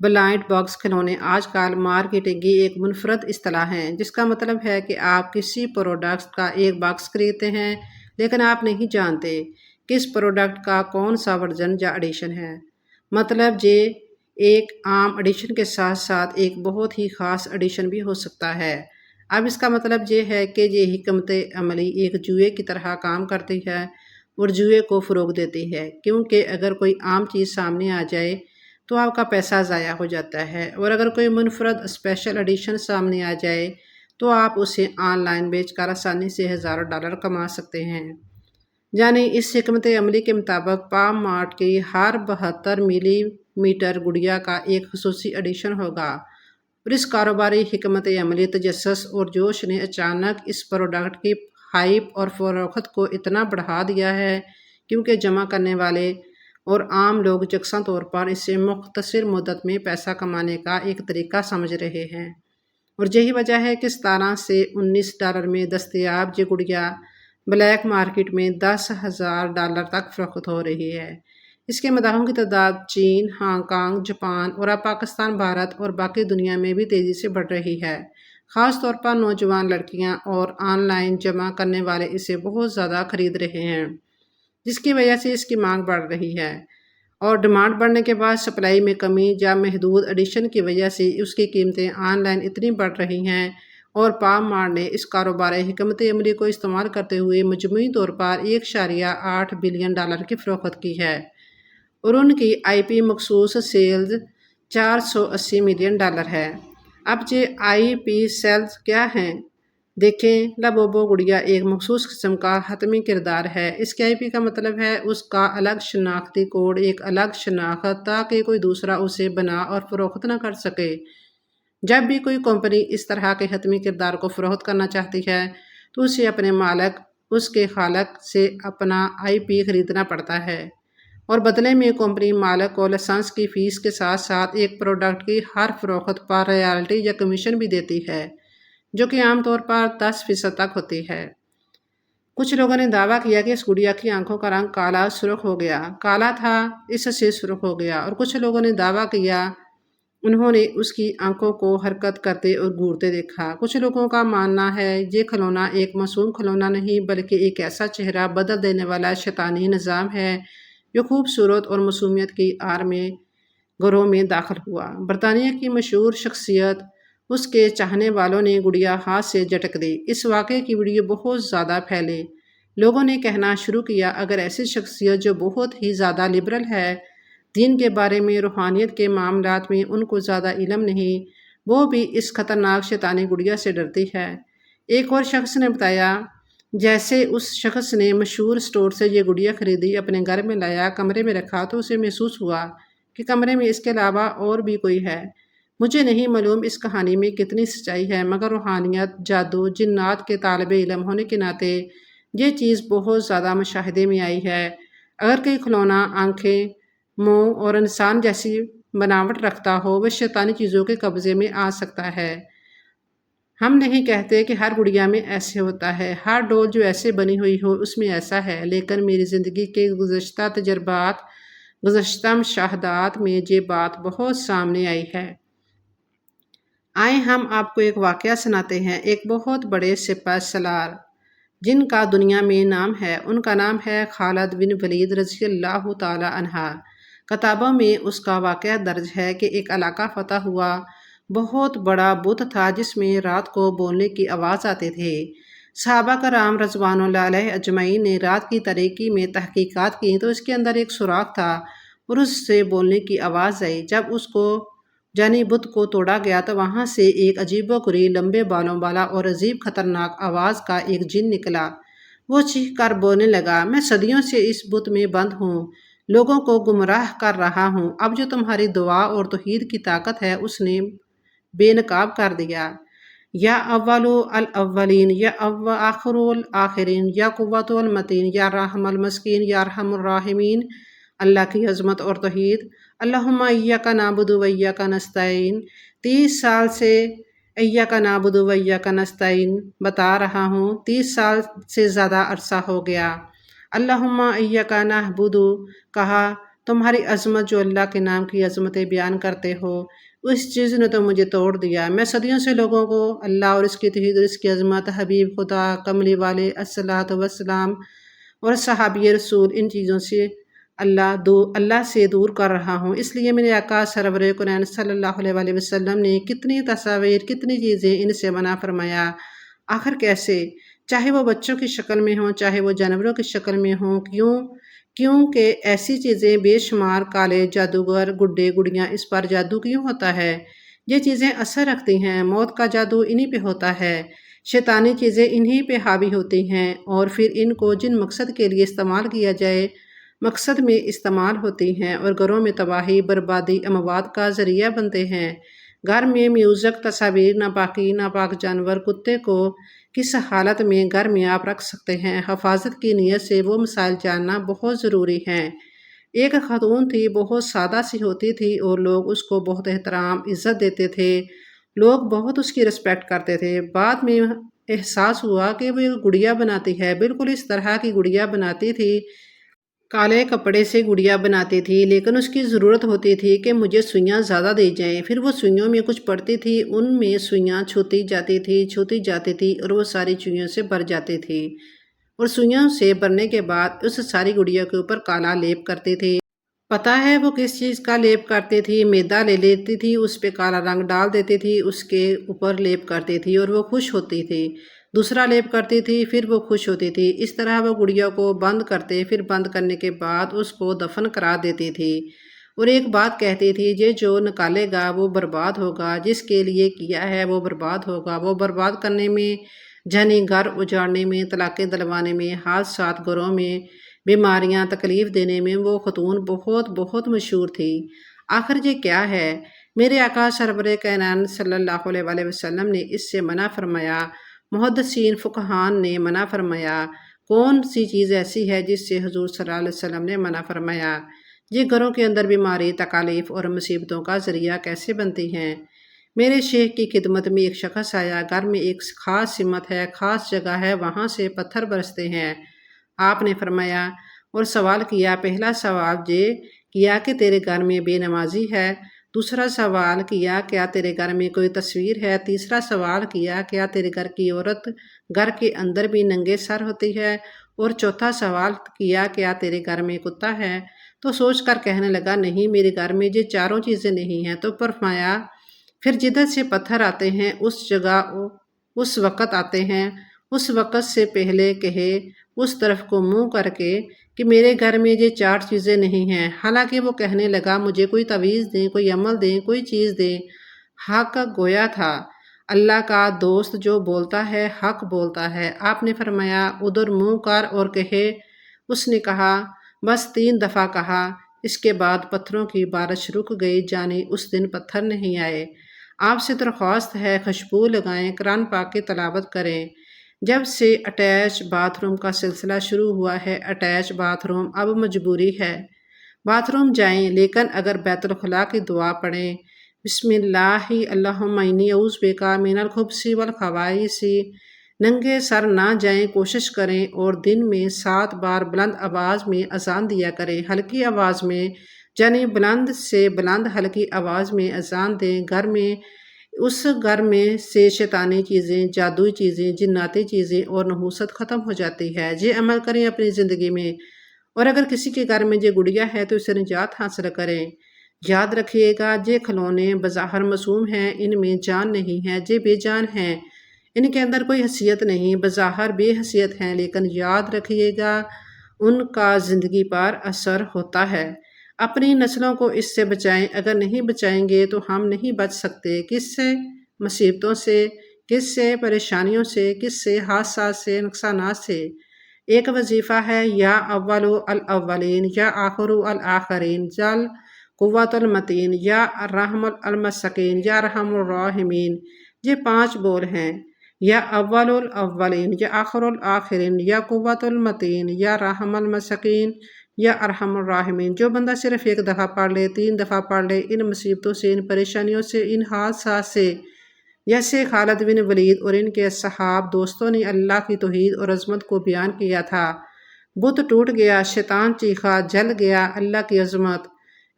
Blind box کھلونے آج کل مارکیٹنگ کی ایک منفرد اصطلاح ہے، جس کا مطلب ہے کہ آپ کسی پروڈکٹ کا ایک باکس خریدتے ہیں لیکن آپ نہیں جانتے کہ اس پروڈکٹ کا کون سا ورژن یا ایڈیشن ہے۔ مطلب یہ ایک عام ایڈیشن کے ساتھ ساتھ ایک بہت ہی خاص ایڈیشن بھی ہو سکتا ہے۔ اب اس کا مطلب یہ ہے کہ یہ حکمت عملی ایک جوئے کی طرح کام کرتی ہے اور جوئے کو فروغ دیتی ہے، کیونکہ اگر کوئی عام چیز سامنے آ جائے تو آپ کا پیسہ ضائع ہو جاتا ہے، اور اگر کوئی منفرد اسپیشل ایڈیشن سامنے آ جائے تو آپ اسے آن لائن بیچ کر آسانی سے ہزاروں ڈالر کما سکتے ہیں۔ یعنی اس حکمت عملی کے مطابق پام مارٹ کی ہر 72 ملی میٹر گڑیا کا ایک خصوصی ایڈیشن ہوگا، اور اس کاروباری حکمت عملی تجسس اور جوش نے اچانک اس پروڈکٹ کی ہائپ اور فروخت کو اتنا بڑھا دیا ہے کیونکہ جمع کرنے والے اور عام لوگ یکساں طور پر اسے مختصر مدت میں پیسہ کمانے کا ایک طریقہ سمجھ رہے ہیں، اور یہی وجہ ہے کہ 17 سے 19 ڈالر میں دستیاب یہ گڑیا بلیک مارکیٹ میں $10,000 تک فروخت ہو رہی ہے۔ اس کے مداحوں کی تعداد چین، ہانگ کانگ، جاپان اور اب پاکستان، بھارت اور باقی دنیا میں بھی تیزی سے بڑھ رہی ہے۔ خاص طور پر نوجوان لڑکیاں اور آن لائن جمع کرنے والے اسے بہت زیادہ خرید رہے ہیں، جس کی وجہ سے اس کی مانگ بڑھ رہی ہے، اور ڈیمانڈ بڑھنے کے بعد سپلائی میں کمی یا محدود ایڈیشن کی وجہ سے اس کی قیمتیں آن لائن اتنی بڑھ رہی ہیں، اور پام مارٹ نے اس کاروباری حکمت عملی کو استعمال کرتے ہوئے مجموعی طور پر $1.8 بلین کی فروخت کی ہے، اور ان کی آئی پی مخصوص سیلز $480 ملین ہے۔ اب یہ آئی پی سیلز کیا ہیں؟ دیکھیں، لابوبو گڑیا ایک مخصوص قسم کا حتمی کردار ہے۔ اس کے آئی پی کا مطلب ہے اس کا الگ شناختی کوڈ، ایک الگ شناخت، تاکہ کوئی دوسرا اسے بنا اور فروخت نہ کر سکے۔ جب بھی کوئی کمپنی اس طرح کے حتمی کردار کو فروخت کرنا چاہتی ہے تو اسے اپنے مالک، اس کے خالق سے اپنا آئی پی خریدنا پڑتا ہے، اور بدلے میں کمپنی مالک کو لائسنس کی فیس کے ساتھ ساتھ ایک پروڈکٹ کی ہر فروخت پر رائلٹی یا کمیشن بھی دیتی ہے، جو کہ عام طور پر 10% تک ہوتی ہے۔ کچھ لوگوں نے دعویٰ کیا کہ اس گڑیا کی آنکھوں کا رنگ کالا سرخ ہو گیا، کالا تھا اس سے سرخ ہو گیا، اور کچھ لوگوں نے دعویٰ کیا انہوں نے اس کی آنکھوں کو حرکت کرتے اور گھورتے دیکھا۔ کچھ لوگوں کا ماننا ہے یہ کھلونا ایک معصوم کھلونا نہیں بلکہ ایک ایسا چہرہ بدل دینے والا شیطانی نظام ہے جو خوبصورت اور معصومیت کی آڑ میں گھروں میں داخل ہوا۔ برطانیہ کی مشہور شخصیت اس کے چاہنے والوں نے گڑیا ہاتھ سے جھٹک دی۔ اس واقعے کی ویڈیو بہت زیادہ پھیلے۔ لوگوں نے کہنا شروع کیا اگر ایسی شخصیت جو بہت ہی زیادہ لبرل ہے، دین کے بارے میں، روحانیت کے معاملات میں ان کو زیادہ علم نہیں، وہ بھی اس خطرناک شیطانی گڑیا سے ڈرتی ہے۔ ایک اور شخص نے بتایا جیسے اس شخص نے مشہور اسٹور سے یہ گڑیا خریدی، اپنے گھر میں لایا، کمرے میں رکھا تو اسے محسوس ہوا کہ کمرے میں اس کے علاوہ اور بھی کوئی ہے۔ مجھے نہیں معلوم اس کہانی میں کتنی سچائی ہے، مگر روحانیت، جادو، جنات کے طالب علم ہونے کے ناطے یہ چیز بہت زیادہ مشاہدے میں آئی ہے۔ اگر کوئی کھلونا آنکھیں، منہ اور انسان جیسی بناوٹ رکھتا ہو، وہ شیطانی چیزوں کے قبضے میں آ سکتا ہے۔ ہم نہیں کہتے کہ ہر گڑیا میں ایسے ہوتا ہے، ہر ڈول جو ایسے بنی ہوئی ہو اس میں ایسا ہے، لیکن میری زندگی کے گزشتہ تجربات، گزشتہ مشاہدات میں یہ بات بہت سامنے آئی ہے۔ آئیں ہم آپ کو ایک واقعہ سناتے ہیں۔ ایک بہت بڑے سپہ سالار جن کا دنیا میں نام ہے، ان کا نام ہے خالد بن ولید رضی اللہ تعالی عنہ۔ کتابوں میں اس کا واقعہ درج ہے کہ ایک علاقہ فتح ہوا، بہت بڑا بت تھا جس میں رات کو بولنے کی آواز آتی تھی۔ صحابہ کرام رضوان اللہ علیہ اجمعین نے رات کی تاریکی میں تحقیقات کی تو اس کے اندر ایک سوراخ تھا اور اس سے بولنے کی آواز آئی۔ جب اس کو بت کو توڑا گیا تو وہاں سے ایک عجیب و غریب لمبے بالوں والا اور عجیب خطرناک آواز کا ایک جن نکلا۔ وہ چیخ کر بولنے لگا، میں صدیوں سے اس بت میں بند ہوں، لوگوں کو گمراہ کر رہا ہوں، اب جو تمہاری دعا اور توحید کی طاقت ہے اس نے بے نقاب کر دیا۔ یا اول الاولین، یا آخر الآخرین، یا قوت المتین، یا رحم المسکین، یا ارحم الراحمین، اللہ کی عظمت اور توحید۔ اللہم ایاک نعبد و ایاک نستعین۔ 30 سال سے ایاک نعبد و ایاک نستعین بتا رہا ہوں، 30 سال سے زیادہ عرصہ ہو گیا۔ اللہم ایاک نعبد کہا تمہاری عظمت جو اللہ کے نام کی عظمتیں بیان کرتے ہو، اس چیز نے تو مجھے توڑ دیا۔ میں صدیوں سے لوگوں کو اللہ اور اس کی توحید اور اس کی عظمت، حبیب خدا، کملی والے الصلاۃ والسلام اور صحابی رسول، ان چیزوں سے اللہ سے دور کر رہا ہوں۔ اس لیے میرے آقا سرور کونین صلی اللہ علیہ وآلہ وسلم نے کتنی تصاویر، کتنی چیزیں ان سے منع فرمایا۔ آخر کیسے؟ چاہے وہ بچوں کی شکل میں ہوں، چاہے وہ جانوروں کی شکل میں ہوں، کیونکہ ایسی چیزیں بے شمار، کالے جادوگر، گڈے گڑیاں، اس پر جادو کیوں ہوتا ہے؟ یہ چیزیں اثر رکھتی ہیں، موت کا جادو انہی پہ ہوتا ہے، شیطانی چیزیں انہی پہ حاوی ہوتی ہیں، اور پھر ان کو جن مقصد کے لیے استعمال کیا جائے مقصد میں استعمال ہوتی ہیں، اور گھروں میں تباہی، بربادی، اموات کا ذریعہ بنتے ہیں۔ گھر میں میوزک، تصاویر، ناپاکی، ناپاک جانور، کتے کو کس حالت میں گھر میں آپ رکھ سکتے ہیں؟ حفاظت کی نیت سے وہ مسائل جاننا بہت ضروری ہیں۔ ایک خاتون تھی، بہت سادہ سی ہوتی تھی، اور لوگ اس کو بہت احترام، عزت دیتے تھے، لوگ بہت اس کی رسپیکٹ کرتے تھے۔ بعد میں احساس ہوا کہ وہ ایک گڑیا بناتی ہے، بالکل اس طرح کی گڑیا بناتی تھی، کالے کپڑے سے گڑیا بناتی تھی، لیکن اس کی ضرورت ہوتی تھی کہ مجھے سوئیاں زیادہ دی جائیں۔ پھر وہ سوئیوں میں کچھ پڑتی تھی، ان میں سوئیاں چھوتی جاتی تھی اور وہ ساری سوئیوں سے بھر جاتی تھی، اور سوئیوں سے بھرنے کے بعد اس ساری گڑیا کے اوپر کالا لیپ کرتی تھی۔ پتہ ہے وہ کس چیز کا لیپ کرتی تھی؟ میدا لے لیتی تھی، اس پہ کالا رنگ ڈال دیتی تھی، اس کے اوپر لیپ کرتی تھی، اور وہ خوش ہوتی تھی۔ دوسرا لیپ کرتی تھی، پھر وہ خوش ہوتی تھی۔ اس طرح وہ گڑیا کو بند کرتے، پھر بند کرنے کے بعد اس کو دفن کرا دیتی تھی، اور ایک بات کہتی تھی، یہ جو نکالے گا وہ برباد ہوگا، جس کے لیے کیا ہے وہ برباد ہوگا۔ وہ برباد کرنے میں، جھنی گھر اجاڑنے میں، طلاقیں دلوانے میں، حادثات گھروں میں، بیماریاں، تکلیف دینے میں وہ خاتون بہت بہت مشہور تھی۔ آخر یہ کیا ہے؟ میرے آقا سرور کائنات صلی اللہ علیہ وآلہ وسلم نے اس سے منع فرمایا، محدثین فقہان نے منع فرمایا۔ کون سی چیز ایسی ہے جس سے حضور صلی اللہ علیہ وسلم نے منع فرمایا؟ یہ گھروں کے اندر بیماری، تکالیف اور مصیبتوں کا ذریعہ کیسے بنتی ہیں؟ میرے شیخ کی خدمت میں ایک شخص آیا، گھر میں ایک خاص سمت ہے، خاص جگہ ہے، وہاں سے پتھر برستے ہیں۔ آپ نے فرمایا اور سوال کیا، پہلا سوال یہ کیا کہ تیرے گھر میں بے نمازی ہے؟ دوسرا سوال کیا، کیا تیرے گھر میں کوئی تصویر ہے؟ تیسرا سوال کیا، کیا تیرے گھر کی عورت گھر کے اندر بھی ننگے سر ہوتی ہے؟ اور چوتھا سوال کیا، کیا تیرے گھر میں کتا ہے؟ تو سوچ کر کہنے لگا، نہیں، میرے گھر میں یہ چاروں چیزیں نہیں ہیں۔ تو فرمایا، پھر جدھر سے پتھر آتے ہیں اس جگہ اس وقت آتے ہیں، اس وقت سے پہلے کہے اس طرف کو منہ کر کے کہ میرے گھر میں یہ چار چیزیں نہیں ہیں۔ حالانکہ وہ کہنے لگا، مجھے کوئی تعویذ دیں، کوئی عمل دیں، کوئی چیز دیں۔ حق گویا تھا، اللہ کا دوست جو بولتا ہے حق بولتا ہے۔ آپ نے فرمایا، ادھر منہ کر اور کہے۔ اس نے کہا، بس 3 دفعہ کہا، اس کے بعد پتھروں کی بارش رک گئی، جانی اس دن پتھر نہیں آئے۔ آپ سے درخواست ہے، خوشبو لگائیں، قرآن پاک کی تلاوت کریں۔ جب سے اٹیچ باتھ روم کا سلسلہ شروع ہوا ہے، اٹیچ باتھ روم اب مجبوری ہے۔ باتھ روم جائیں، لیکن اگر بیت الخلاء کی دعا پڑھیں، بسم اللہ اللہم انی اعوذ بک من الخبث والخبائث، ننگے سر نہ جائیں، کوشش کریں، اور دن میں 7 بار بلند آواز میں اذان دیا کریں، ہلکی آواز میں، یعنی بلند سے بلند ہلکی آواز میں اذان دیں۔ اس گھر میں سے شیطانی چیزیں، جادوئی چیزیں، جناتی چیزیں اور نحوست ختم ہو جاتی ہے۔ یہ عمل کریں اپنی زندگی میں، اور اگر کسی کے گھر میں یہ گڑیا ہے تو اسے نجات حاصل کریں۔ یاد رکھیے گا، یہ کھلونے بظاہر معصوم ہیں، ان میں جان نہیں ہے، یہ بے جان ہیں، ان کے اندر کوئی حیثیت نہیں، بظاہر بے حیثیت ہیں، لیکن یاد رکھیے گا ان کا زندگی پر اثر ہوتا ہے۔ اپنی نسلوں کو اس سے بچائیں، اگر نہیں بچائیں گے تو ہم نہیں بچ سکتے۔ کس سے؟ مصیبتوں سے، کس سے؟ پریشانیوں سے، کس سے؟ حادثات سے، نقصانات سے۔ ایک وظیفہ ہے، یا اول الاولین، یا آخر الآخرین، یا القوۃ المتین، یا الرحم المسکین، یا ارحم الراحمین۔ یہ 5 بول ہیں، یا اول الاولین، یا آخر الآخرین، یا قوۃ المتین، یا رحم المسکین، یا ارحم الراحمین۔ جو بندہ صرف 1 دفعہ پڑھ لے، 3 دفعہ پڑھ لے، ان مصیبتوں سے، ان پریشانیوں سے، ان حادثات سے، جیسے خالد بن ولید اور ان کے صحاب دوستوں نے اللہ کی توحید اور عظمت کو بیان کیا تھا، بت ٹوٹ گیا، شیطان چیخا، جل گیا اللہ کی عظمت۔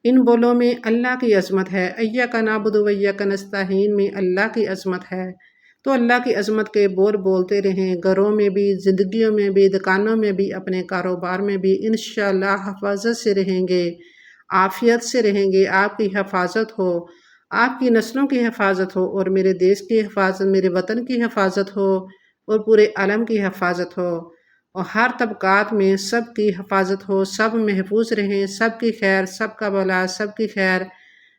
ان بولوں میں اللہ کی عظمت ہے، ایاک نعبد و ایاک نستعین میں اللہ کی عظمت ہے۔ تو اللہ کی عظمت کے بول بولتے رہیں، گھروں میں بھی، زندگیوں میں بھی، دکانوں میں بھی، اپنے کاروبار میں بھی انشاءاللہ حفاظت سے رہیں گے، عافیت سے رہیں گے۔ آپ کی حفاظت ہو، آپ کی نسلوں کی حفاظت ہو، اور میرے دیش کی حفاظت، میرے وطن کی حفاظت ہو، اور پورے عالم کی حفاظت ہو، اور ہر طبقات میں سب کی حفاظت ہو، سب محفوظ رہیں، سب کی خیر، سب کا بھلا، سب کی خیر،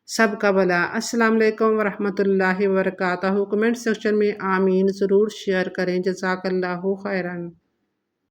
سب کا بھلا۔ السلام علیکم ورحمۃ اللہ وبرکاتہ۔ کمنٹ سیکشن میں آمین ضرور شیئر کریں۔ جزاک اللہ خیراً۔